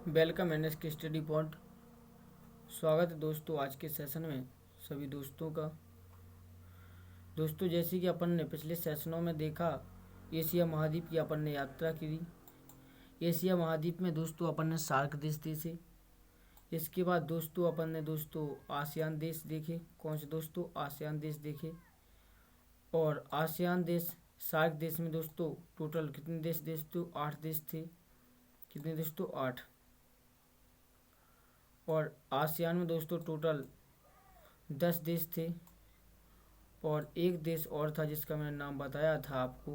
Welcome N S के study point. स्वागत है दोस्तों आज के सेशन में सभी दोस्तों का। दोस्तों जैसे कि अपन ने पिछले सेशनों में देखा, एशिया महाद्वीप की अपन ने यात्रा की। एशिया महाद्वीप में दोस्तों अपन ने सार्क देश देखे। इसके बाद दोस्तों अपन ने आसियान देश देखे। कौन से दोस्तों? आसियान देश देखे। और आसियान देश सार्क देश में दोस्तों टोटल कितने देश दोस्तों? 8 देश थे। कितने दोस्तों? 8। और आसियान में दोस्तों टोटल 10 देश थे। और एक देश और था जिसका मैंने नाम बताया था आपको।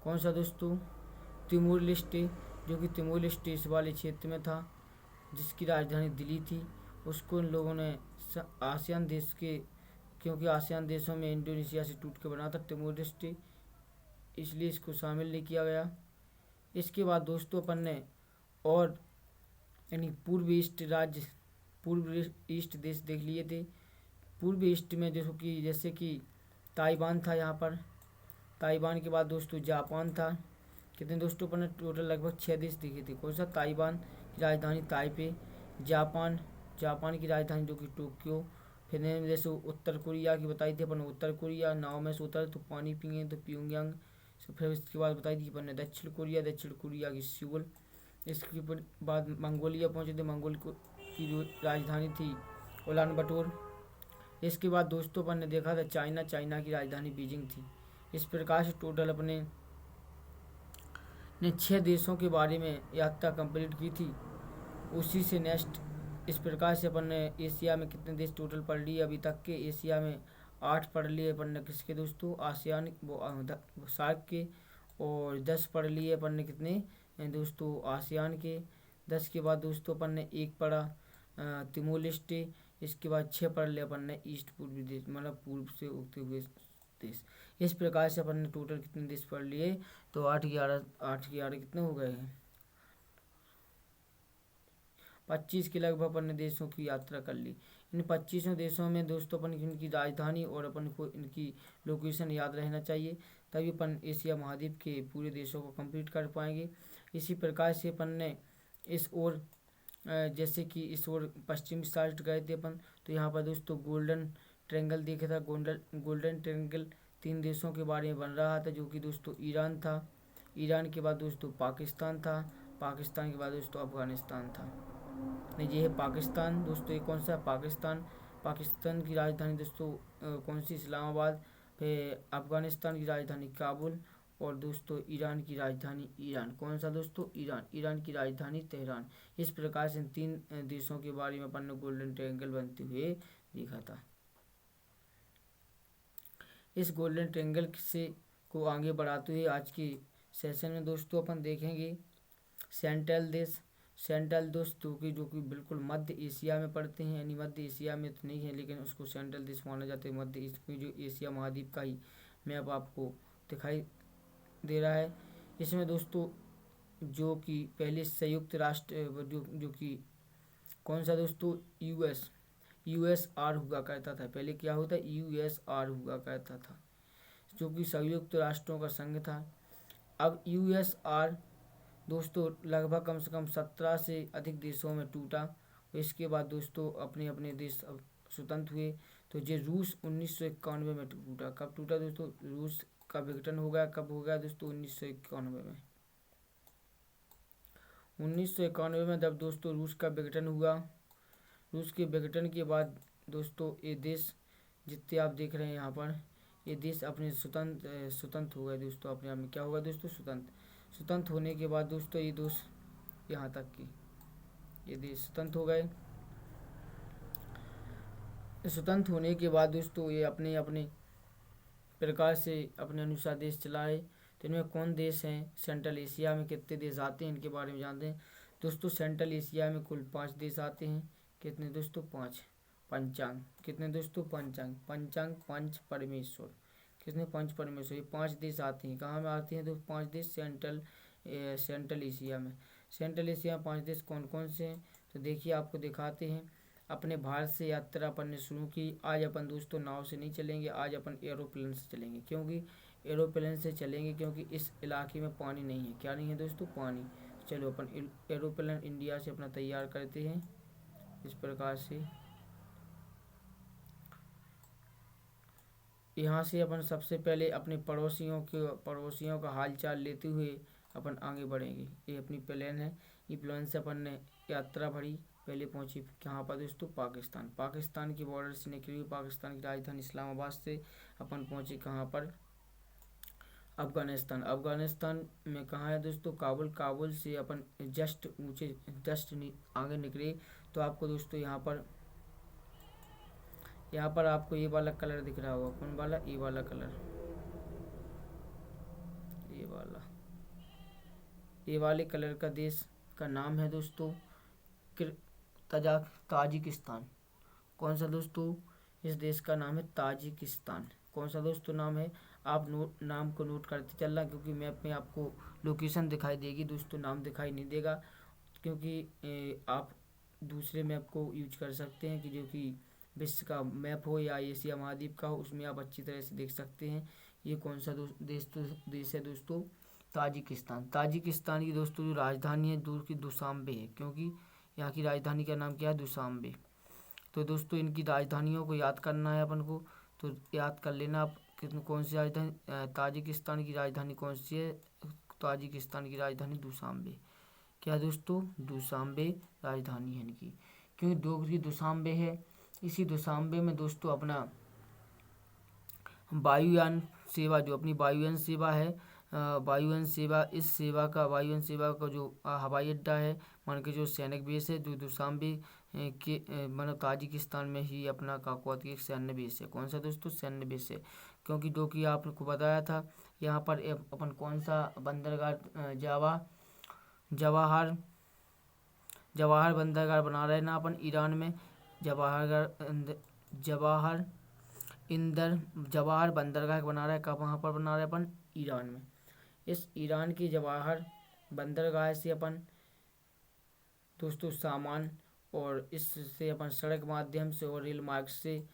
कौन सा दोस्तों? तिमोर लेस्टे, जो कि तिमोर लेस्टे इस वाले क्षेत्र में था, जिसकी राजधानी दिल्ली थी। उसको इन लोगों ने आसियान देश के, क्योंकि आसियान देशों में इंडोनेशिया से टूट के बना था तिमोर लेस्टे, इसलिए इसको शामिल नहीं किया गया। इसके बाद दोस्तों अपन ने और यानी पूर्व ईस्ट देश देख लिए थे। पूर्व ईस्ट में जैसे कि ताइवान था यहाँ पर। ताइवान के बाद दोस्तों जापान था। कितने दोस्तों अपन ने टोटल लगभग 6 देश देखे थे। कौन सा? ताइवान की राजधानी ताइपे, जापान की राजधानी जो कि टोक्यो। फिर जैसे उत्तर कोरिया की बताई थी अपन, उत्तर कोरिया नाव में से उतर तो पानी पिए तो प्योंगयांग। फिर इसके बाद बताई थी अपन ने दक्षिण कोरिया की सियोल। इसके बाद मंगोलिया पहुंचे थे। की जो राजधानी थी उलान बटोर। इसके बाद दोस्तों अपन ने देखा था चाइना की राजधानी बीजिंग थी। इस प्रकार से टोटल अपने ने 6 देशों के बारे में यात्रा कंप्लीट की थी। उसी से नेक्स्ट इस प्रकार से अपन ने एशिया में कितने देश टोटल पढ़ लिए अभी तक के? एशिया में 8 पढ़ लिए अपन ने। किसके दोस्तों? आसियान सार्क के। और 10 पढ़ लिए अपन ने कितने दोस्तों? आसियान के। 10 के बाद दोस्तों अपन ने 1 पढ़ा तिमोर लेस्टे। इसके बाद 6 पढ़ लिए अपन ने ईस्ट पूर्वी देश, मतलब पूर्व से उगते हुए देश। इस प्रकार से अपन ने टोटल कितने देश पढ़ लिए? तो 8 11 कितने हो गए हैं? 25 के लगभग अपन ने देशों की यात्रा कर ली। इन 25 देशों में दोस्तों अपन इनकी राजधानी और अपन को इनकी लोकेशन याद रहना चाहिए, तभी अपन एशिया महाद्वीप के पूरे देशों को कंप्लीट कर पाएंगे। इसी प्रकार से अपन ने इस ओर जैसे कि इस ओर पश्चिमी साइड गए थे अपन, तो यहाँ पर दोस्तों गोल्डन ट्रायंगल देखा था। गोल्डन ट्रायंगल 3 देशों के बारे में बन रहा था, जो कि दोस्तों ईरान था। ईरान के बाद दोस्तों पाकिस्तान था। पाकिस्तान के बाद दोस्तों अफगानिस्तान था। नहीं, ये है पाकिस्तान दोस्तों। ये कौन सा है? पाकिस्तान की राजधानी दोस्तों कौन सी? इस्लामाबाद। फिर अफगानिस्तान की राजधानी काबुल। और दोस्तों ईरान की राजधानी ईरान। कौन सा दोस्तों? ईरान की राजधानी तेहरान। इस प्रकार से इन 3 देशों के बारे में अपन ने गोल्डन ट्रायंगल बनते हुए देखा था। इस गोल्डन ट्रायंगल से को आगे बढ़ाते हुए आज के सेशन में दोस्तों अपन देखेंगे सेंट्रल दोस्तों की, जो कि बिल्कुल मध्य एशिया में पड़ते हैं। यानी मध्य एशिया में तो नहीं है, लेकिन उसको सेंट्रल देश माना जाता है। मध्य एशिया जो एशिया महाद्वीप का ही मैप आपको दिखाई दे रहा है। इसमें दोस्तों जो कि पहले संयुक्त राष्ट्र जो कि कौन सा दोस्तों? यूएसआर हुआ करता था। पहले क्या होता? यूएसआर हुआ करता था, जो कि संयुक्त राष्ट्रों का संघ था। अब यूएसआर दोस्तों लगभग कम से कम 17 से अधिक देशों में टूटा। इसके बाद दोस्तों अपने अपने देश स्वतंत्र हुए। तो ये रूस 1991 में टूटा। कब टूटा दोस्तों? रूस का विघटन हो गया। कब हो गया दोस्तों? 1991 में। 1991 में जब दोस्तों रूस का विघटन हुआ। रूस के विघटन के बाद दोस्तों ये देश जितने आप देख रहे हैं यहाँ पर, ये देश अपने स्वतंत्र हो गए दोस्तों। अपने आप में क्या होगा दोस्तों? स्वतंत्र होने के बाद दोस्तों ये दोस्त यहाँ तक कि ये देश स्वतंत्र हो गए। स्वतंत्र होने के बाद दोस्तों ये अपने अपने प्रकार से अपने अनुसार देश चलाए। तो इनमें कौन देश हैं? सेंट्रल एशिया में कितने देश आते हैं इनके बारे में जानते हैं दोस्तों। सेंट्रल एशिया में कुल 5 देश आते हैं। कितने दोस्तों? 5। पंचांग। कितने दोस्तों? पंच परमेश्वर। कितने? पंच परमेश्वर। ये 5 देश आते हैं। कहाँ में आते हैं? तो 5 देश सेंट्रल एशिया में। सेंट्रल एशिया में 5 देश कौन कौन से हैं? तो देखिए आपको दिखाते हैं। अपने भारत से यात्रा अपन ने शुरू की। आज अपन दोस्तों नाव से नहीं चलेंगे, आज अपन एरोप्लेन से चलेंगे। क्योंकि एरोप्लेन से चलेंगे क्योंकि इस इलाके में पानी नहीं है। क्या नहीं है दोस्तों? पानी। चलो अपन एरोप्लेन इंडिया से अपना तैयार करते हैं इस प्रकार से। यहाँ से अपन सबसे पहले अपने पड़ोसियों का हालचाल लेते हुए अपन आगे बढ़ेंगे। ये अपनी प्लेन है, ये प्लेन से अपन ने यात्रा भरी। पहले पहुंची कहाँ पर दोस्तों, पाकिस्तान के बॉर्डर से निकली हुई पाकिस्तान की राजधानी इस्लामाबाद से अपन पहुंचे कहाँ पर, अफगानिस्तान में कहाँ है दोस्तों, काबुल से अपन जस्ट आगे निकले तो आपको दोस्तों यहाँ पर आपको ये वाला कलर दिख रहा होगा। कौन वाला, ये वाला कलर, ये वाले कलर का देश का नाम है दोस्तों ताजिकिस्तान। कौन सा दोस्तों, इस देश का नाम है ताजिकिस्तान। कौन सा दोस्तों नाम है, आप नाम को नोट करते चलना, क्योंकि मैप में आपको लोकेशन दिखाई देगी दोस्तों, नाम दिखाई नहीं देगा, क्योंकि आप दूसरे मैप को यूज कर सकते हैं कि जो कि विश्व का मैप हो या एशिया महाद्वीप का हो, उसमें आप अच्छी तरह से देख सकते हैं। ये कौन सा देश है दोस्तों, ताजिकिस्तान की दोस्तों जो राजधानी है दूर की दुशांबे है, क्योंकि यहाँ की राजधानी का नाम क्या है, दुशांबे। तो दोस्तों इनकी राजधानियों को याद करना है अपन को, तो याद कर लेना आप कौन सी राजधानी, ताजिकिस्तान की राजधानी कौन सी है, ताजिकिस्तान की राजधानी दुशांबे। क्या दोस्तों, दुशांबे राजधानी है इनकी, क्योंकि डोगरी दुशांबे है। इसी दुशांबे में दोस्तों अपना वायुयान सेवा, जो अपनी वायुयान सेवा है, वायुयान सेवा का जो हवाई अड्डा है, मान के जो सैनिक बेस है, जो दुशांबे के मतलब ताजिकिस्तान में ही अपना काकोत की एक सैन्य बेस है। कौन सा दोस्तों, सैन्य बेस है, क्योंकि जो कि आपको बताया था यहाँ पर अपन कौन सा बंदरगाह जवाहर बंदरगाह बना रहे हैं ना अपन ईरान में, जवाहर बंदरगाह बना रहा है। कब, वहाँ पर बना रहे हैं अपन, ईरान में। इस ईरान की जवाहर बंदरगाह से अपन दोस्तों सामान और इससे अपन सड़क माध्यम से और रेल मार्ग से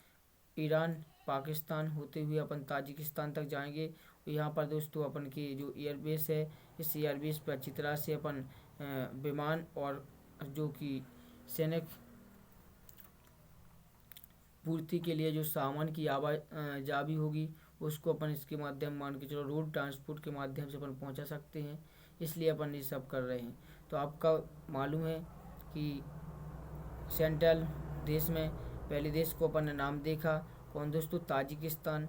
ईरान पाकिस्तान होते हुए अपन ताजिकिस्तान तक जाएंगे। यहाँ पर दोस्तों अपन की जो एयरबेस है, इस एयरबेस पर अच्छी तरह से अपन विमान और जो कि सैनिक पूर्ति के लिए जो सामान की आवाजाही होगी, उसको अपन इसके माध्यम मान के चलो रोड ट्रांसपोर्ट के माध्यम से अपन पहुंचा सकते हैं, इसलिए अपन ये सब कर रहे हैं। तो आपका मालूम है कि सेंट्रल देश में पहले देश को अपन ने नाम देखा, कौन दोस्तों, ताजिकिस्तान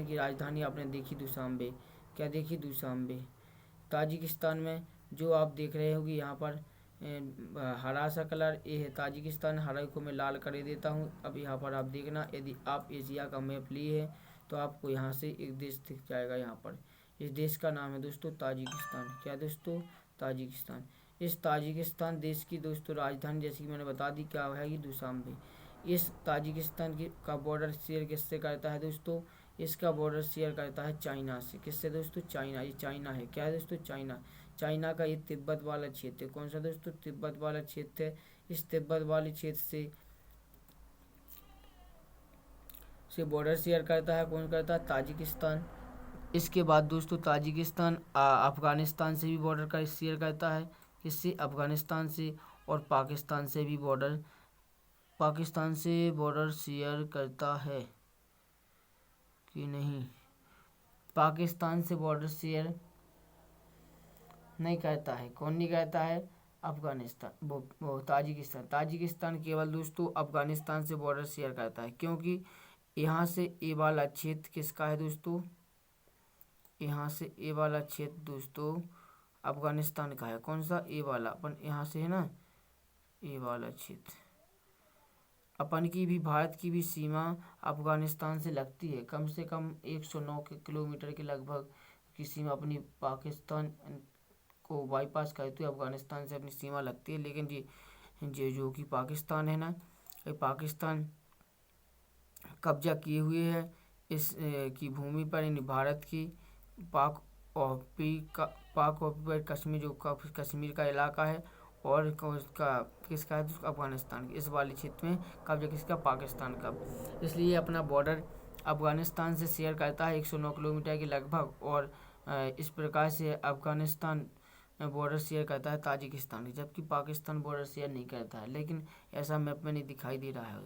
की राजधानी आपने देखी दुशांबे। क्या देखी, दुशांबे। ताजिकिस्तान में जो आप देख रहे होगी यहाँ पर हरा सा कलर, ये है ताजिकिस्तान, हरा को मैं लाल कर देता हूँ। अब यहाँ पर आप देखना, यदि आप एशिया का मैप लिए हैं तो आपको यहाँ से एक देश दिख जाएगा। यहाँ पर इस देश का नाम है दोस्तों ताजिकिस्तान। क्या दोस्तों, ताजिकिस्तान। इस ताजिकिस्तान देश की दोस्तों राजधानी जैसी कि मैंने बता दी क्या है, कि दुशांबे। इस ताजिकिस्तान की का बॉर्डर शेयर किससे करता है दोस्तों, इसका बॉर्डर शेयर करता है चाइना से। किससे दोस्तों, चाइना। ये चाइना है, क्या है दोस्तों, चाइना का ये तिब्बत वाला क्षेत्र है। कौन सा दोस्तों, तिब्बत वाला क्षेत्र है। इस तिब्बत वाले क्षेत्र से बॉर्डर शेयर करता है, कौन करता है, ताजिकिस्तान। इसके बाद दोस्तों ताजिकिस्तान अफगानिस्तान से भी बॉर्डर का शेयर करता है, किससे, अफगानिस्तान से। और पाकिस्तान से भी बॉर्डर शेयर करता है कि नहीं, पाकिस्तान से बॉर्डर शेयर नहीं करता है। कौन नहीं करता है, अफगानिस्तान, वो ताजिकिस्तान केवल दोस्तों अफगानिस्तान से बॉर्डर शेयर करता है, क्योंकि यहाँ से ए वाला क्षेत्र किसका है दोस्तों, यहाँ से ए वाला क्षेत्र दोस्तों अफगानिस्तान का है। कौन सा, ए वाला, अपन यहाँ से है ना, ए वाला क्षेत्र। अपन की भी, भारत की भी सीमा अफगानिस्तान से लगती है, कम से कम 109 किलोमीटर के लगभग की सीमा अपनी पाकिस्तान को बाईपास करते हुए अफगानिस्तान से अपनी सीमा लगती है। लेकिन ये जो कि पाकिस्तान है ना, ये पाकिस्तान कब्जा किए हुए है इस की भूमि पर, यानी भारत की पाक ऑक्यूपाइड कश्मीर, जो कश्मीर का इलाका है, और उसका किसका है, अफगानिस्तान की। इस वाले क्षेत्र में कब्जा किसका, पाकिस्तान का। इसलिए अपना बॉर्डर अफगानिस्तान से शेयर करता है 109 किलोमीटर के लगभग। और इस प्रकार से अफगानिस्तान बॉर्डर शेयर करता है ताजिकिस्तान, जबकि पाकिस्तान बॉर्डर शेयर नहीं करता है, लेकिन ऐसा मैप में नहीं दिखाई दे रहा है।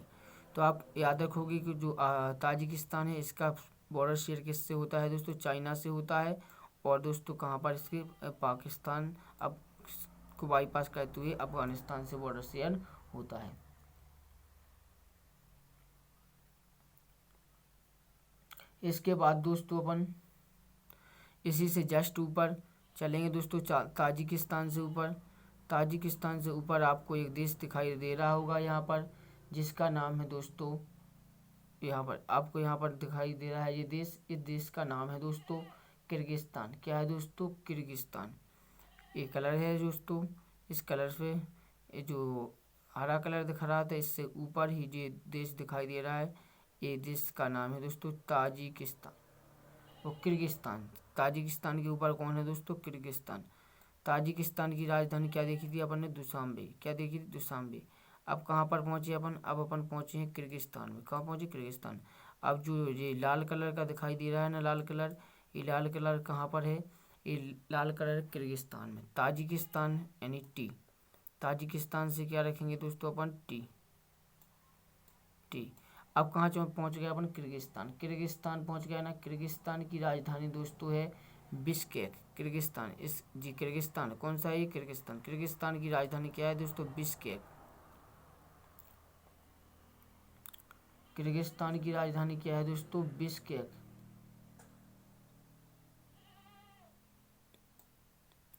तो आप याद रखोगे कि जो ताजिकिस्तान है इसका बॉर्डर शेयर किससे होता है दोस्तों, चाइना से होता है। और दोस्तों कहाँ पर इसके पाकिस्तान अब को बाईपास करते हुए अफगानिस्तान से बॉर्डर शेयर होता है। इसके बाद दोस्तों अपन इसी से जस्ट ऊपर चलेंगे दोस्तों, ताजिकिस्तान से ऊपर। ताजिकिस्तान से ऊपर आपको एक देश दिखाई दे रहा होगा यहाँ पर, जिसका नाम है दोस्तों, यहाँ पर आपको यहाँ पर दिखाई दे रहा है ये देश। इस देश का नाम है दोस्तों किर्गिस्तान। क्या है दोस्तों, किर्गिस्तान। ये कलर है दोस्तों, इस कलर से ये जो हरा कलर दिख रहा था, इससे ऊपर ही ये देश दिखाई दे रहा है। ये देश का नाम है दोस्तों ताजिकिस्तान और किर्गिस्तान। ताजिकिस्तान के ऊपर कौन है दोस्तों, किर्गिस्तान। ताजिकिस्तान की राजधानी क्या देखी थी अपन ने, दुशांबे। क्या देखी थी, दुशांबे। अब कहाँ पर पहुँचे अपन, अब अपन पहुँचे हैं किर्गिस्तान में। कहाँ पहुँचे, किर्गिस्तान। अब जो ये लाल कलर का दिखाई दे रहा है ना, लाल कलर, ये लाल कलर कहाँ पर है, ये लाल कलर किर्गिस्तान में। ताजिकिस्तान यानी टी। ताजिकिस्तान से क्या रखेंगे दोस्तों अपन, टी। टी। अब कहाँ पहुँच गया अपन, किर्गिस्तान। किर्गिस्तान पहुँच गया ना। किर्गिस्तान की राजधानी दोस्तों है बिश्केक। किर्गिस्तान इस जी किर्गिस्तान कौन सा है, किर्गिस्तान। किर्गिस्तान की राजधानी क्या है दोस्तों, बिश्केक। किर्गिस्तान की राजधानी क्या है दोस्तों, बिश्केक।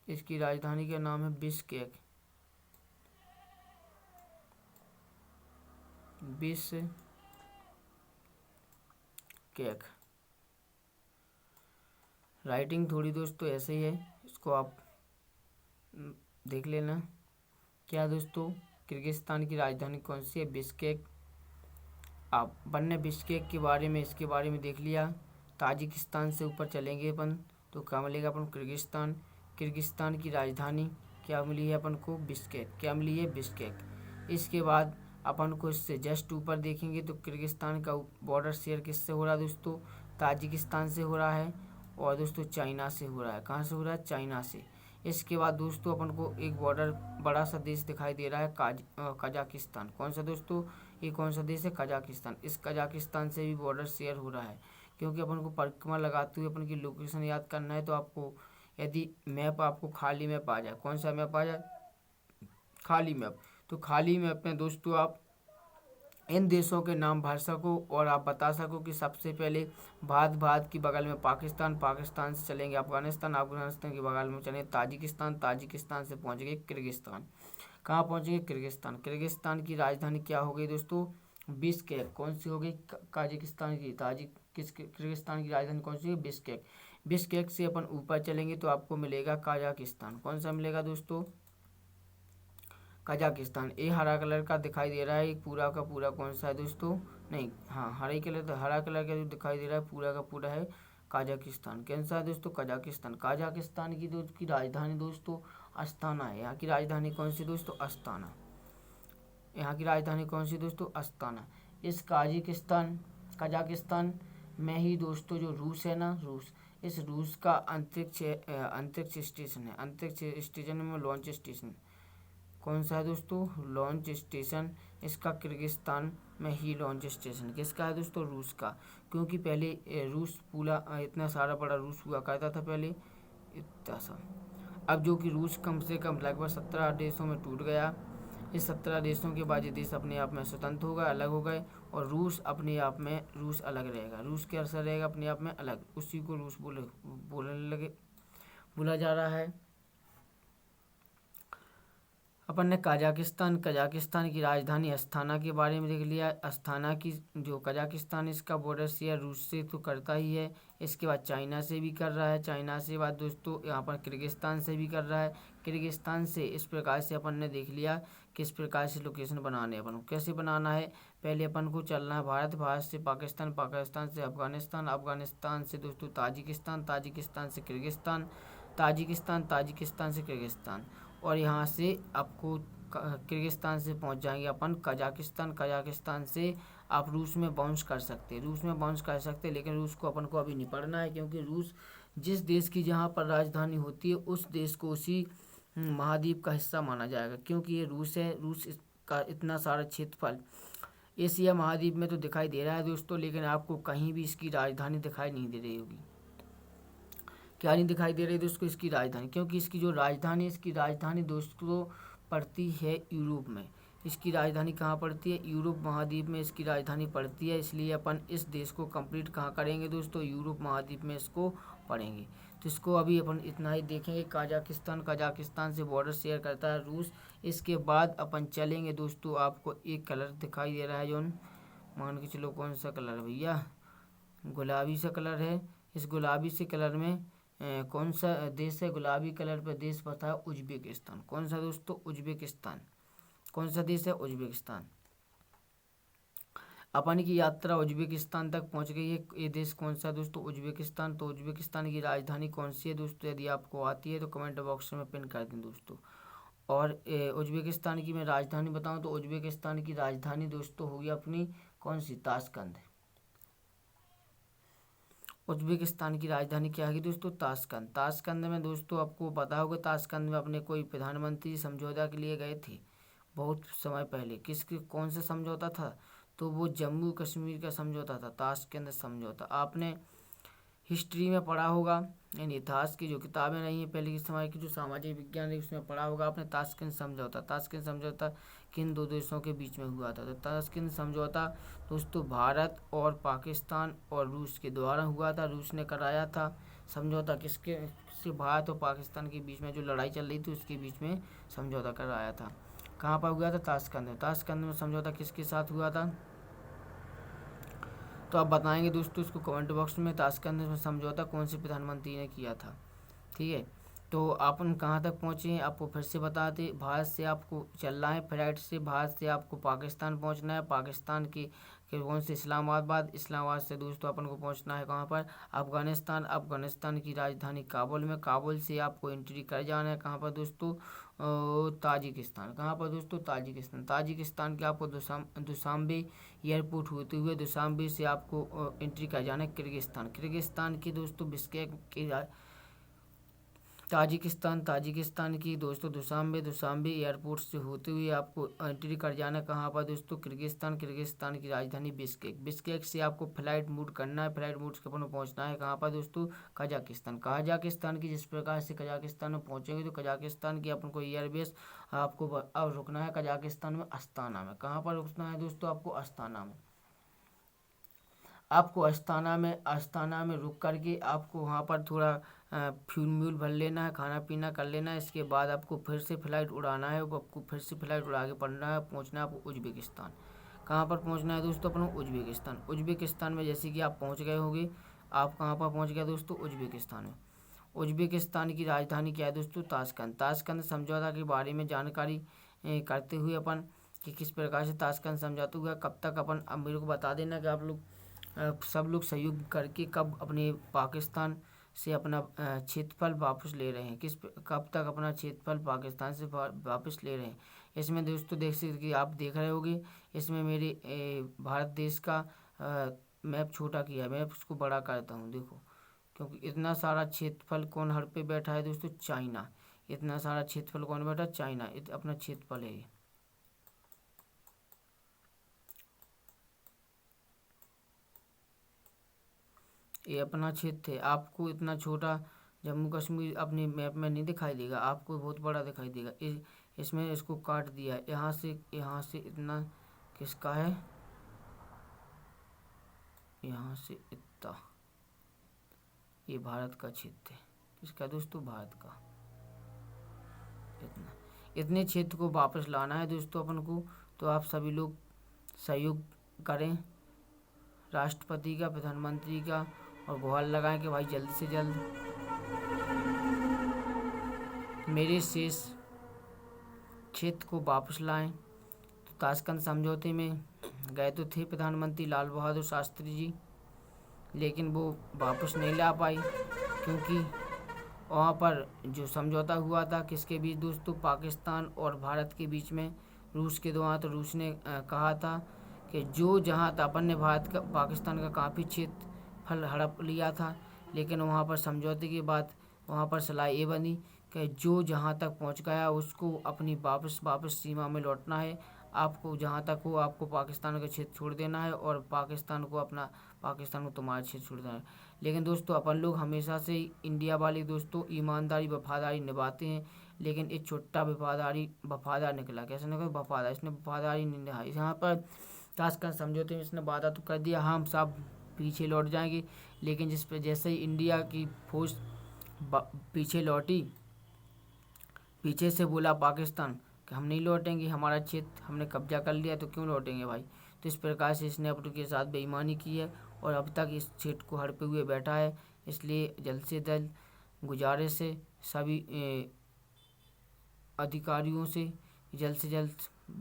इसकी राजधानी का नाम है बिश्केक। बिश्केक। राइटिंग थोड़ी दोस्तों ऐसे ही है, इसको आप देख लेना। क्या दोस्तों, किर्गिस्तान की राजधानी कौन सी है, बिश्केक। आप बनने बिश्केक के बारे में, इसके बारे में देख लिया। ताजिकिस्तान से ऊपर चलेंगे अपन तो क्या मिलेगा अपन, किर्गिस्तान। किर्गिस्तान की राजधानी क्या मिली है अपन को, बिश्केक। क्या मिली है, बिश्केक। इसके बाद अपन को इससे जस्ट ऊपर देखेंगे तो किर्गिस्तान का बॉर्डर शेयर किससे हो रहा है दोस्तों, ताजिकिस्तान से हो रहा है। और दोस्तों चाइना से हो रहा है। कहाँ से हो रहा है, चाइना से। इसके बाद दोस्तों अपन को एक बॉर्डर बड़ा सा देश दिखाई दे रहा है, कजाकिस्तान। कौन सा दोस्तों, ये कौन सा देश है, कजाकिस्तान। इस कजाकिस्तान से भी बॉर्डर शेयर हो रहा है। क्योंकि अपन को परिक्रमा लगाते हुए अपन की लोकेशन याद करना है, तो आपको यदि मैप आपको खाली मैप आ जाए, कौन सा मैप आ जाए, खाली मैप, तो खाली मैप में दोस्तों आप इन देशों के नाम भर सको और आप बता सको कि सबसे पहले भारत की बगल में पाकिस्तान, पाकिस्तान से चलेंगे अफगानिस्तान, अफगानिस्तान के बगल में चलेंगे ताजिकिस्तान, ताजिकिस्तान से पहुंचेंगे किर्गिस्तान। कहाँ पहुंचेंगे, किर्गिस्तान। किर्गिस्तान की राजधानी क्या हो गई दोस्तों, बिश्केक। कौन सी हो गई, काजिकिस्तान की, किर्गिस्तान की राजधानी कौन सी है, बिश्केक। बिश्केक से अपन ऊपर चलेंगे तो आपको मिलेगा कजाकिस्तान। कौन सा मिलेगा दोस्तों, कजाकिस्तान। ये हरा कलर का दिखाई दे रहा है, पूरा का पूरा कौन सा है दोस्तों, नहीं हाँ हरा कलर, हरा कलर का जो दिखाई दे रहा है पूरा का पूरा है कजाकिस्तान। कौन सा है दोस्तों, कजाकिस्तान। कजाकिस्तान की राजधानी दोस्तों अस्ताना है। यहाँ की राजधानी कौन सी दोस्तों, अस्ताना। यहाँ की राजधानी कौन सी दोस्तों, अस्ताना। इस कजाकिस्तान में ही दोस्तों जो रूस है ना, रूस, इस रूस का अंतरिक्ष स्टेशन है। अंतरिक्ष स्टेशन में लॉन्च स्टेशन कौन सा है दोस्तों, लॉन्च स्टेशन इसका किर्गिस्तान में ही लॉन्च स्टेशन किसका है दोस्तों, रूस का। क्योंकि पहले रूस पूरा इतना सारा बड़ा रूस हुआ करता था पहले, इतना सा। अब जो कि रूस कम से कम लगभग 17 देशों में टूट गया। इस 17 देशों के बाद ये देश अपने आप में स्वतंत्र हो गए, अलग हो गए। और रूस अपने आप में रूस अलग रहेगा, रूस कैसा रहेगा, अपने आप में अलग। उसी को रूस बोलने लगे, बोला जा रहा है। अपन ने कजाकिस्तान की राजधानी अस्ताना के बारे में देख लिया। अस्ताना की जो कजाकिस्तान इसका बॉर्डर शेयर रूस से तो करता ही है, इसके बाद चाइना से भी कर रहा है। चाइना से बाद दोस्तों यहाँ पर किर्गिस्तान से भी कर रहा है। किर्गिस्तान से इस प्रकार से अपन ने देख लिया किस प्रकार से लोकेशन बनाने अपन को, कैसे बनाना है। पहले अपन को चलना है भारत, भारत से पाकिस्तान, पाकिस्तान से अफगानिस्तान, अफगानिस्तान से दोस्तों ताजिकिस्तान, ताजिकिस्तान से किर्गिस्तान, ताजिकिस्तान से किर्गिस्तान। और यहाँ से आपको किर्गिस्तान से पहुँच जाएंगे अपन कजाकिस्तान। कजाकिस्तान से आप रूस में बाउंस कर सकते हैं, रूस में बाउंस कर सकते हैं। लेकिन रूस को अपन को अभी नहीं पढ़ना है, क्योंकि रूस जिस देश की जहाँ पर राजधानी होती है उस देश को उसी महाद्वीप का हिस्सा माना जाएगा, क्योंकि ये रूस है। रूस का इतना सारा क्षेत्रफल एशिया महाद्वीप में तो दिखाई दे रहा है दोस्तों, लेकिन आपको कहीं भी इसकी राजधानी दिखाई नहीं दे रही होगी। क्या नहीं दिखाई दे रही दोस्तों? इसकी राजधानी, क्योंकि इसकी जो राजधानी, इसकी राजधानी दोस्तों पड़ती है यूरोप में। इसकी राजधानी कहाँ पड़ती है? यूरोप महाद्वीप में इसकी राजधानी पड़ती है। इसलिए अपन इस देश को कंप्लीट कहाँ करेंगे दोस्तों? यूरोप महाद्वीप में इसको पढ़ेंगे। तो इसको अभी अपन इतना ही देखेंगे। कजाकिस्तान, कजाकिस्तान से बॉर्डर शेयर करता है रूस। इसके बाद अपन चलेंगे दोस्तों, आपको एक कलर दिखाई दे रहा है जो मान के चलो कौन सा कलर है भैया? गुलाबी सा कलर है। इस गुलाबी से कलर में कौन सा देश है? गुलाबी कलर पर देश पता है उज्बेकिस्तान। कौन सा दोस्तों? उज्बेकिस्तान। कौन सा देश है? उज्बेकिस्तान। अपन की यात्रा उज्बेकिस्तान तक पहुंच गई है। ये देश कौन सा दोस्तों? उज्बेकिस्तान। तो उज्बेकिस्तान की राजधानी कौन सी है दोस्तों? यदि आपको आती है तो कमेंट बॉक्स में पिन कर दें दोस्तों। और उज्बेकिस्तान की मैं राजधानी बताऊं तो उज्बेकिस्तान की राजधानी दोस्तों होगी अपनी कौन सी? ताशकंद। उज्बेकिस्तान की राजधानी क्या है दोस्तों? ताशकंद। ताशकंद में दोस्तों आपको पता होगा, ताशकंद में अपने कोई प्रधानमंत्री समझौता के लिए गए थे बहुत समय पहले। किसके कौन सा समझौता था? तो वो जम्मू कश्मीर का समझौता था, ताशकंद समझौता। आपने हिस्ट्री में पढ़ा होगा, यानी इतिहास की जो किताबें नहीं है पहले के समय की, जो सामाजिक विज्ञान है उसमें पढ़ा होगा आपने ताशकंद समझौता। ताशकंद समझौता किन दो देशों के बीच में हुआ था? तो ताशकंद समझौता दोस्तों भारत और पाकिस्तान और रूस के द्वारा हुआ था। रूस ने कराया था समझौता। किसके से? भारत और पाकिस्तान के बीच में जो लड़ाई चल रही थी उसके बीच में समझौता कराया था। कहाँ पर हुआ था? ताशकंद में। ताशकंद में समझौता किसके साथ हुआ था? तो आप बताएंगे दोस्तों इसको कमेंट बॉक्स में। ताशकंद में समझौता कौन से प्रधानमंत्री ने किया था? ठीक है, तो अपन कहाँ तक पहुँचे हैं आपको फिर से बताते। भारत से आपको चलना है फ्लाइट से, भारत से आपको पाकिस्तान पहुँचना है। पाकिस्तान के कौन से? इस्लामाबाद। इस्लामाबाद से दोस्तों अपन को पहुँचना है कहाँ पर? अफगानिस्तान। अफगानिस्तान की राजधानी काबुल में। काबुल से आपको एंट्री कर जाना है कहाँ पर दोस्तों? ताजिकिस्तान। कहाँ पर दोस्तों? ताजिकिस्तान। ताजिकिस्तान के आपको दुशांबे एयरपोर्ट होते हुए दुशांबे से आपको एंट्री कर जाना है किर्गिस्तान। किर्गिस्तान की दोस्तों बिश्केक की ताजिकिस्तान की दोस्तों दुशांबे एयरपोर्ट से होते हुए आपको एंट्री कर जाना है कहाँ पर दोस्तों? किर्गिस्तान। किर्गिस्तान की राजधानी बिश्केक। बिश्केक से आपको फ्लाइट मूड करना है। फ्लाइट मूड से अपन को पहुँचना है कहाँ पर दोस्तों? कजाकिस्तान। कजाकिस्तान की जिस प्रकार से कजाकिस्तान में पहुँचेंगे तो कजाकिस्तान की अपन को एयरबेस आपको अब रुकना है कजाकिस्तान में अस्ताना में। कहाँ पर रुकना है दोस्तों? आपको अस्ताना में। आपको अस्ताना में रुक करके आपको वहाँ पर थोड़ा फ्यूल भर लेना है, खाना पीना कर लेना है। इसके बाद आपको फिर से फ्लाइट उड़ाना है। आपको फिर से फ्लाइट उड़ा के पड़ना है, पहुँचना है आपको उज्बेकिस्तान। कहाँ पर पहुँचना है दोस्तों अपन? उज्बेकिस्तान। उज्बेकिस्तान में जैसे कि आप पहुँच गए होंगे, आप कहाँ पर पहुँच गए दोस्तों? उज्बेकिस्तान में। उज्बेकिस्तान की राजधानी क्या है दोस्तों? ताशकंद। ताशकंद समझौता के बारे में जानकारी करते हुए अपन कि किस प्रकार से ताशकंद समझौता हुआ, कब तक अपन, अब मेरे को बता देना कि आप लोग सब लोग सहयोग करके कब अपने पाकिस्तान से अपना क्षेत्रफल वापस ले रहे हैं। कब तक अपना क्षेत्रफल पाकिस्तान से वापस ले रहे हैं। इसमें दोस्तों देख सकते कि आप देख रहे होंगे, इसमें मेरे भारत देश का मैप छोटा किया है। मैं उसको बड़ा करता हूँ देखो, क्योंकि इतना सारा क्षेत्रफल कौन हर पे बैठा है दोस्तों? चाइना। इतना सारा क्षेत्रफल कौन बैठा? चाइना। अपना क्षेत्रफल है ये अपना क्षेत्र है। आपको इतना छोटा जम्मू कश्मीर अपने मैप में नहीं दिखाई देगा, आपको बहुत बड़ा दिखाई देगा। इसमें इसको काट दिया है। यहाँ से इतना किसका है? यहाँ से इतना, ये भारत का क्षेत्र है। किसका दोस्तों? भारत का। इतने क्षेत्र को वापस लाना है दोस्तों अपन को। तो आप सभी लोग सहयोग करें, राष्ट्रपति का, प्रधानमंत्री का, और गुहार लगाएं कि भाई जल्द से जल्द मेरे शेष क्षेत्र को वापस लाएं। तो ताशकंद समझौते में गए तो थे प्रधानमंत्री लाल बहादुर शास्त्री जी, लेकिन वो वापस नहीं ला पाई, क्योंकि वहाँ पर जो समझौता हुआ था किसके बीच दोस्तों? पाकिस्तान और भारत के बीच में, रूस के द्वारा। तो रूस ने कहा था कि जो जहाँ था, अपन ने पाकिस्तान का काफ़ी क्षेत्रफल हड़प लिया था, लेकिन वहाँ पर समझौते के बाद वहाँ पर सलाह ये बनी कि जो जहाँ तक पहुँच गया उसको अपनी वापस सीमा में लौटना है। आपको जहाँ तक हो आपको पाकिस्तान का क्षेत्र छोड़ देना है और पाकिस्तान को तुम्हारा क्षेत्र छोड़ देना है। लेकिन दोस्तों अपन लोग हमेशा से ही इंडिया वाले दोस्तों ईमानदारी वफादारी निभाते हैं, लेकिन एक छोटा वफादार निकला। कैसे निकला? वफादार। इसने वफादारी नहीं निभाई। यहाँ पर ताशकंद समझौते में इसने वादा तो कर दिया हम सब पीछे लौट जाएंगे, लेकिन जिस पर जैसे ही इंडिया की फौज पीछे लौटी, पीछे से बोला पाकिस्तान कि हम नहीं लौटेंगे, हमारा क्षेत्र हमने कब्जा कर लिया तो क्यों लौटेंगे भाई। तो इस प्रकार से इसने अपने साथ बेईमानी की है और अब तक इस क्षेत्र को हड़पे हुए बैठा है। इसलिए जल्द से जल्द गुजारिश है सभी अधिकारियों से जल्द से जल्द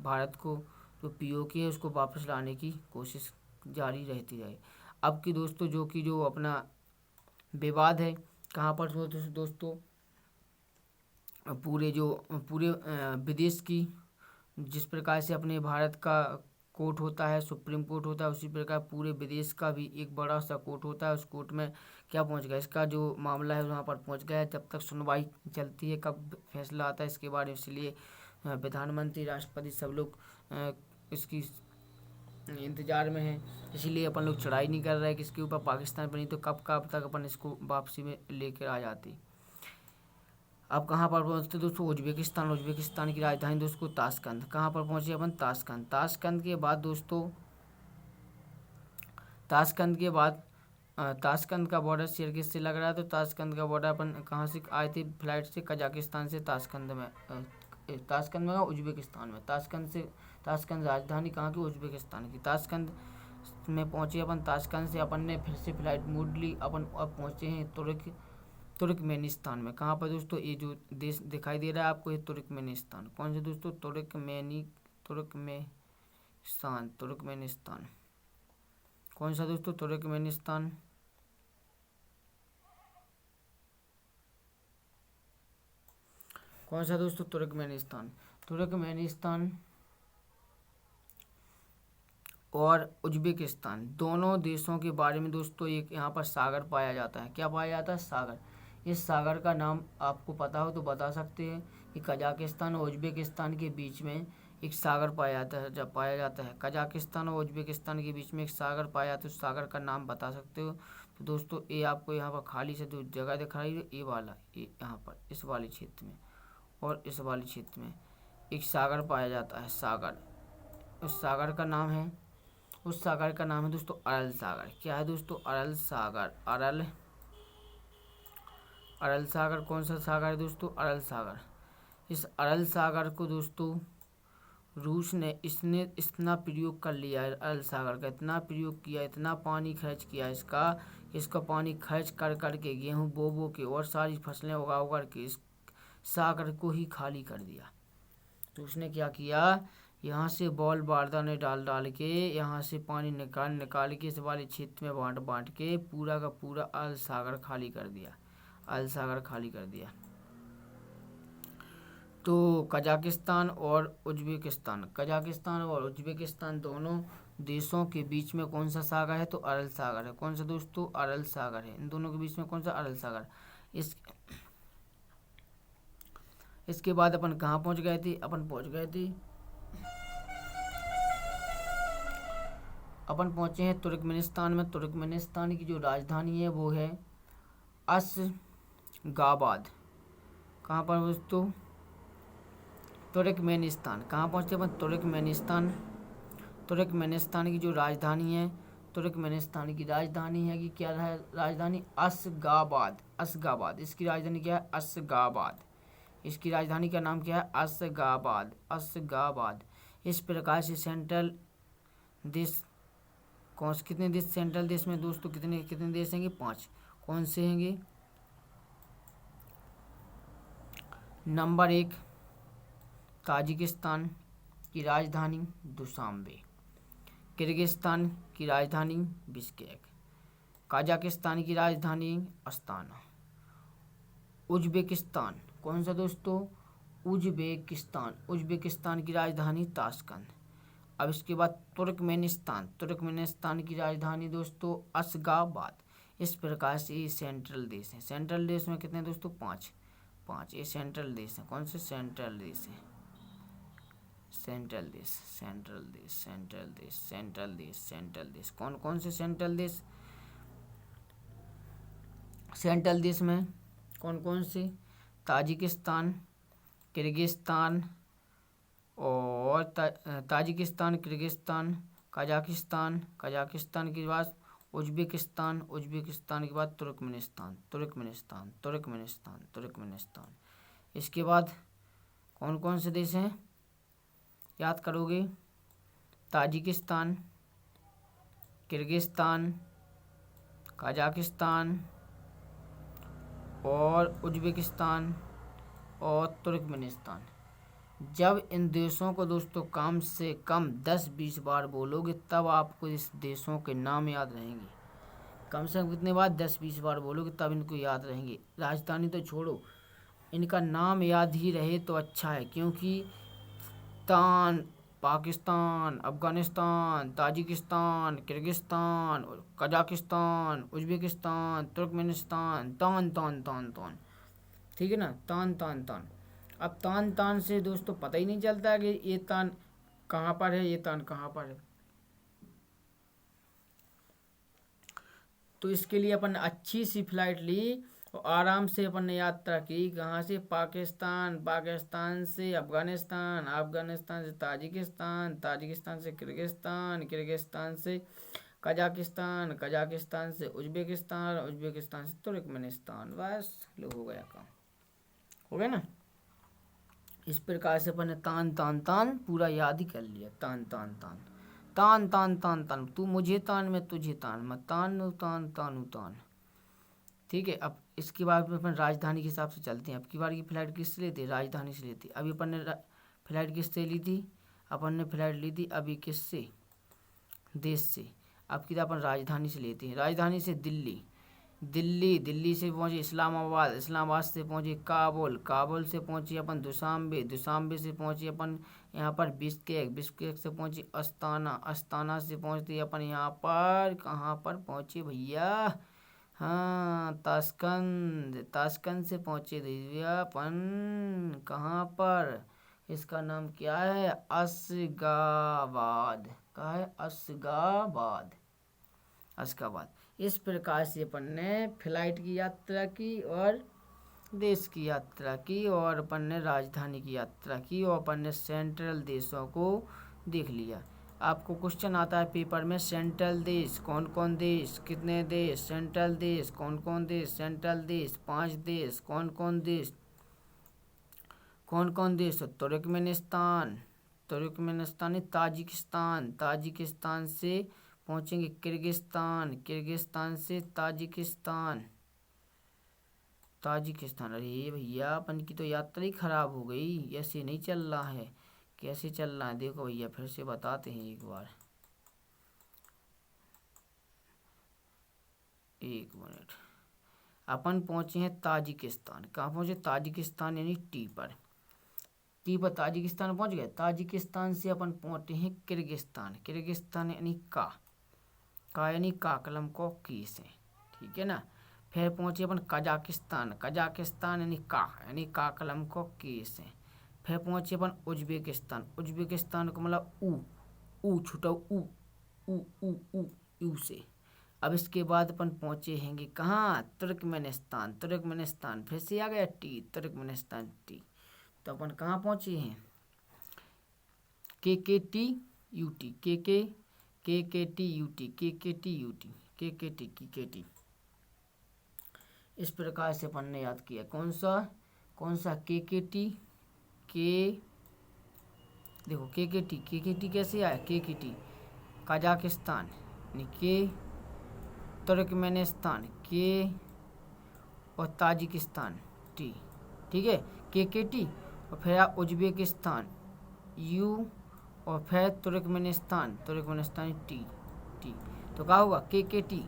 भारत को जो पीओके है उसको वापस लाने की कोशिश जारी रहती है। अब की दोस्तों जो अपना विवाद है कहाँ पर दोस्तों, पूरे विदेश की जिस प्रकार से अपने भारत का कोर्ट होता है, सुप्रीम कोर्ट होता है, उसी प्रकार पूरे विदेश का भी एक बड़ा सा कोर्ट होता है। उस कोर्ट में क्या पहुंच गया, इसका जो मामला है वहाँ पर पहुंच गया है। जब तक सुनवाई चलती है कब फैसला आता है इसके बारे में, इसलिए प्रधानमंत्री राष्ट्रपति सब लोग इसकी इंतजार में हैं। इसीलिए अपन लोग चढ़ाई नहीं कर रहे हैं कि इसके ऊपर पाकिस्तान पर, नहीं तो कब तक अपन इसको वापसी में लेकर आ जाती। अब कहाँ पर पहुँचते दोस्तों? उज्बेकिस्तान की राजधानी दोस्तों ताशकंद। कहाँ पर पहुँचे अपन? ताशकंद के बाद दोस्तों ताशकंद का बॉर्डर शेयर किससे लग रहा है? तो ताशकंद का बॉर्डर अपन कहाँ से आए थे? फ्लाइट से कजाकिस्तान से ताशकंद में उज्बेकिस्तान में। ताशकंद राजधानी कहाँ की? उज्बेकिस्तान की। ताशकंद में पहुँचे अपन। ताशकंद से अपन ने फिर से फ्लाइट मोड़ ली। अपन अब पहुँचे हैं तुर्कमेनिस्तान में। कहाँ पर दोस्तों? ये जो देश दिखाई दे रहा है आपको, ये तुर्कमेनिस्तान। कौन से दोस्तों? तुर्कमेनिस्तान। कौन सा दोस्तों? तुर्कमेनिस्तान। कौन सा दोस्तों? तुर्कमेनिस्तान और उज्बेकिस्तान दोनों देशों के बारे में दोस्तों एक यहाँ पर सागर पाया जाता है। क्या पाया जाता है? सागर। इस सागर का नाम आपको पता हो तो बता सकते हैं कि कजाकिस्तान और उज्बेकिस्तान के बीच में एक सागर पाया जाता है। कजाकिस्तान और उज्बेकिस्तान के बीच में एक सागर पाया जाता है। उस सागर का नाम बता सकते हो तो दोस्तों ये आपको यहाँ पर खाली से जो जगह दिखा रही है ये यहाँ पर इस वाले क्षेत्र में और इस वाले क्षेत्र में एक सागर पाया जाता है। सागर। उस सागर का नाम है दोस्तों अरल सागर। क्या है दोस्तों? अरल सागर। अरल सागर। कौन सा सागर है दोस्तों? अरल सागर। इस अरल सागर को दोस्तों रूस ने इतना प्रयोग कर लिया है। अरल सागर का इतना प्रयोग किया, इतना पानी खर्च किया इसका पानी खर्च कर के गेहूँ बो के और सारी फसलें उगा के इस सागर को ही खाली कर दिया। तो उसने क्या किया, यहाँ से बॉल बारदाने डाल के यहाँ से पानी निकाल के इस वाले क्षेत्र में बांट के पूरा का पूरा अरल सागर खाली कर दिया। तो कजाकिस्तान और उज्बेकिस्तान दोनों देशों के बीच में कौन सा सागर है? तो अरल सागर है। कौन सा दोस्तों? अरल सागर है। इन दोनों के बीच में कौन सा? अरल सागर। इसके बाद अपन कहाँ पहुँच गए थे? अपन पहुँचे हैं तुर्कमेनिस्तान में। तुर्कमेनिस्तान की जो राजधानी है वो है अशगाबाद। कहाँ पर दोस्तों? तुर्कमेनिस्तान। कहाँ पहुँचे अपन? तुर्कमेनिस्तान की जो राजधानी है, तुर्कमेनिस्तान की राजधानी है कि क्या है? राजधानी अशगाबाद। इसकी राजधानी क्या है? अशगाबाद। इसकी राजधानी का नाम क्या है? अशगाबाद। इस प्रकार से सेंट्रल देश कितने देश सेंट्रल देश में दोस्तों कितने देश होंगे? 5। कौन से होंगे? नंबर 1 ताजिकिस्तान की राजधानी दुशांबे। किर्गिस्तान की राजधानी बिश्केक। कजाकिस्तान की राजधानी अस्ताना। उज्बेकिस्तान। कौन सा दोस्तों? उज्बेकिस्तान की राजधानी ताशकंद। अब इसके बाद तुर्कमेनिस्तान की राजधानी दोस्तों अशगाबाद। इस प्रकार से ये सेंट्रल देश है। सेंट्रल देश में कितने दोस्तों? 5। 5 ये सेंट्रल देश है। कौन से सेंट्रल देश है? सेंट्रल देश, सेंट्रल देश, सेंट्रल देश, सेंट्रल देश, सेंट्रल देश। कौन कौन से सेंट्रल देश? सेंट्रल देश में कौन कौन से? ताजिकिस्तान, किर्गिस्तान और ताजिकिस्तान, किर्गिस्तान, कजाकिस्तान, कजाकिस्तान के बाद उज्बेकिस्तान, उज्बेकिस्तान के बाद तुर्कमेनिस्तान, तुर्कमेनिस्तान, तुर्कमेनिस्तान, तुर्कमेनिस्तान। इसके बाद कौन कौन से देश हैं याद करोगे? ताजिकिस्तान, किर्गिस्तान, कजाकिस्तान और उज्बेकिस्तान और तुर्कमेनिस्तान। जब इन देशों को दोस्तों कम से कम 10-20 बार बोलोगे तब आपको इस देशों के नाम याद रहेंगे। कम से कम कितने बार? 10-20 बार बोलोगे तब इनको याद रहेंगे। राजधानी तो छोड़ो, इनका नाम याद ही रहे तो अच्छा है, क्योंकि Pakistan, Afghanistan, Tajikistan, Kyrgyzstan, Kazakhstan, Uzbekistan, Turkmenistan, तान तान तान तान, ठीक है ना, तान तान तान। अब तान तान से दोस्तों पता ही नहीं चलता है कि ये तान कहाँ पर है, ये तान कहाँ पर है। तो इसके लिए अपन अच्छी सी फ्लाइट ली और आराम से अपन ने यात्रा की। कहाँ से? पाकिस्तान, पाकिस्तान से अफगानिस्तान, अफगानिस्तान से ताजिकिस्तान, ताजिकिस्तान से किर्गिस्तान, किर्गिस्तान से कजाकिस्तान, कजाकिस्तान से उज्बेकिस्तान, उज्बेकिस्तान से तुर्कमेनिस्तान। बस लो हो गया काम, हो गया ना। इस प्रकार से अपन ने तान तान तान पूरा याद ही कर लिया। तान तान तान तान तान तान तान, तू मुझे तान मैं तुझे तान, मैं तान तान तान तान। ठीक है, अब इसके बाद में अपन राजधानी के हिसाब से चलते हैं। अब की बार की फ्लाइट किससे लेते? राजधानी से लेते। अभी अपन ने फ्लाइट किससे ली थी? अपन ने फ्लाइट ली थी अभी किससे? देश से। अब की अपन राजधानी से लेते हैं। राजधानी से दिल्ली, दिल्ली, दिल्ली से पहुंचे इस्लामाबाद, इस्लामाबाद से पहुंचे काबुल, काबुल से पहुंचे अपन दुशांबे, दुशांबे से पहुंचे अपन यहाँ पर बिश्केक, बिश्केक से पहुंचे अस्ताना, अस्ताना से पहुंचते अपन यहाँ पर कहाँ पर पहुंचे भैया? हाँ, ताशकंद, ताशकंद से पहुंचे भैया अपन कहाँ पर? इसका नाम क्या है? अशगाबाद। कहाँ है? Ashgabat, Ashgabat. इस प्रकार से अपन ने फ्लाइट की यात्रा की और देश की यात्रा की और अपन ने राजधानी की यात्रा की और अपन ने सेंट्रल देशों को देख लिया। आपको क्वेश्चन आता है पेपर में, सेंट्रल देश कौन कौन देश, कितने देश, सेंट्रल देश कौन कौन देश, सेंट्रल देश 5 देश, कौन कौन देश, कौन कौन देश? तुर्कमेनिस्तान, तुर्कमेनिस्तान, ताजिकिस्तान, ताजिकिस्तान से पहुंचेंगे किर्गिस्तान, किर्गिस्तान से ताजिकिस्तान, ताजिकिस्तान। अरे भैया अपन की तो यात्रा ही खराब हो गई, ऐसे नहीं चल रहा है। कैसे चल रहा है देखो भैया, फिर से बताते हैं एक बार, एक मिनट। अपन पहुंचे हैं ताजिकिस्तान। कहाँ पहुंचे? ताजिकिस्तान यानी टी पर, टी पर ताजिकिस्तान पहुंच गए। ताजिकिस्तान से अपन पहुंचे हैं किर्गिस्तान, किर्गिस्तान यानी का यानी का कलम को की से, ठीक है ना। फिर पहुंचे अपन कजाकिस्तान, कजाकिस्तान यानी का कलम को की से। फिर पहुंचे अपन उज्बेकिस्तान, उज्बेकिस्तान को मतलब ऊ छुटा ऊ ऊ ऊ ऊ यू से। अब इसके बाद अपन पहुंचे हैंगे कहाँ? तुर्कमेनिस्तान, तुर्कमेनिस्तान फिर से आ गया टी, तुर्कमेनिस्तान टी। तो अपन कहाँ पहुंचे हैं? KKT UT, KKT UT, KKT UT, KKT। इस प्रकार से अपन ने याद किया। कौन सा KKT के, देखो KKT कैसे आया? KKT कजाकिस्तान यानी के, तुर्कमेनिस्तान के और ताजिकिस्तान टी, ठीक है, KKT। और फिर उज्बेकिस्तान यू और फिर तुर्कमेनिस्तान टी। तो क्या होगा? KKT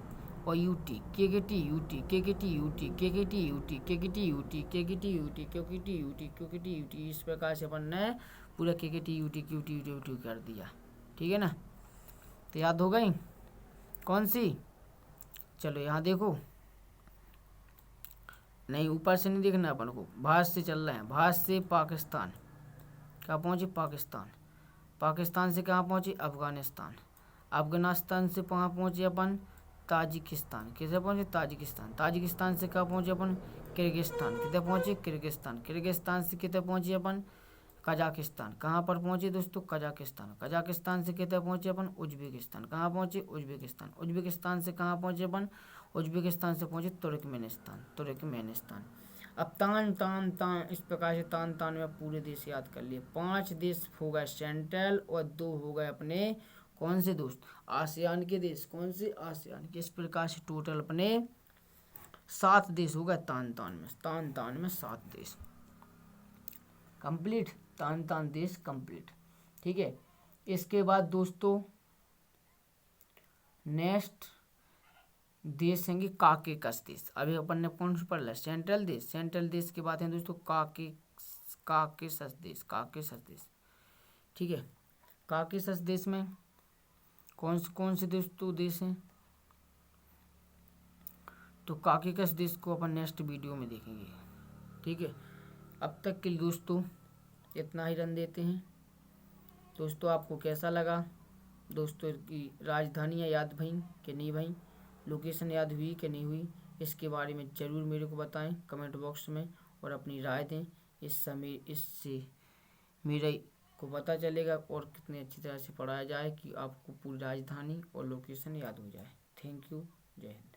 और UT, KKT UT, KKT UT, KKT UT, KKT UT, KKT UT, KKT UT, KKT UT। इस प्रकार से अपन ने पूरा KKT UT कर दिया, ठीक है ना। तो याद हो गई कौन सी? चलो यहाँ देखो, नहीं, ऊपर से नहीं देखना अपन को, भारत से चल रहे हैं। भारत से पाकिस्तान, कहाँ पहुँचे? पाकिस्तान। पाकिस्तान से कहाँ पहुँचे? अफगानिस्तान। अफगानिस्तान से कहाँ पहुँचे अपन? ताजिकिस्तान। किसे पहुँचे? ताजिकिस्तान। ताजिकिस्तान से कहाँ पहुँचे अपन? किर्गिस्तान। कितने पहुँचे? किर्गिस्तान। किर्गिस्तान से कितने पहुँचे अपन? कजाकिस्तान। कहाँ पर पहुँचे दोस्तों? कजाकिस्तान। कजाकिस्तान से कितने पहुँचे अपन? उज्बेकिस्तान। कहाँ पहुँचे? उज्बेकिस्तान। उज्बेकिस्तान से कहाँ पहुँचे अपन? उज्बेकिस्तान से पहुँचे तुर्कमेनिस्तान। तुर्कमेनिस्तान। अब तान तान तान, इस प्रकार से तान तान में पूरे देश याद कर लिए। 5 देश हो गए सेंट्रल और 2 हो गए अपने कौन से दोस्त? आसियान के देश। कौन से? आसियान के। इस प्रकार से टोटल अपने 7 देश हो गए तान तान में। तान तान में 7 देश कंप्लीट। तान तान देश कंप्लीट। ठीक है। इसके बाद दोस्तों नेक्स्ट देश हैं काकेकस देश। अभी अपन ने कौन सा पढ़ लिया? सेंट्रल देश। सेंट्रल देश की बात है दोस्तों काकेकस देश। काकेकस देश। ठीक है। काकेकस देश में कौन से दोस्तों देश हैं? तो काकेकस देश को अपन नेक्स्ट वीडियो में देखेंगे। ठीक है। अब तक के लिए दोस्तों इतना ही रन देते हैं। दोस्तों आपको कैसा लगा? दोस्तों की राजधानियाँ याद भई कि नहीं भई, लोकेशन याद हुई कि नहीं हुई, इसके बारे में ज़रूर मेरे को बताएं कमेंट बॉक्स में और अपनी राय दें। इससे मेरे को पता चलेगा और कितने अच्छी तरह से पढ़ाया जाए कि आपको पूरी राजधानी और लोकेशन याद हो जाए। Thank you. जय हिंद।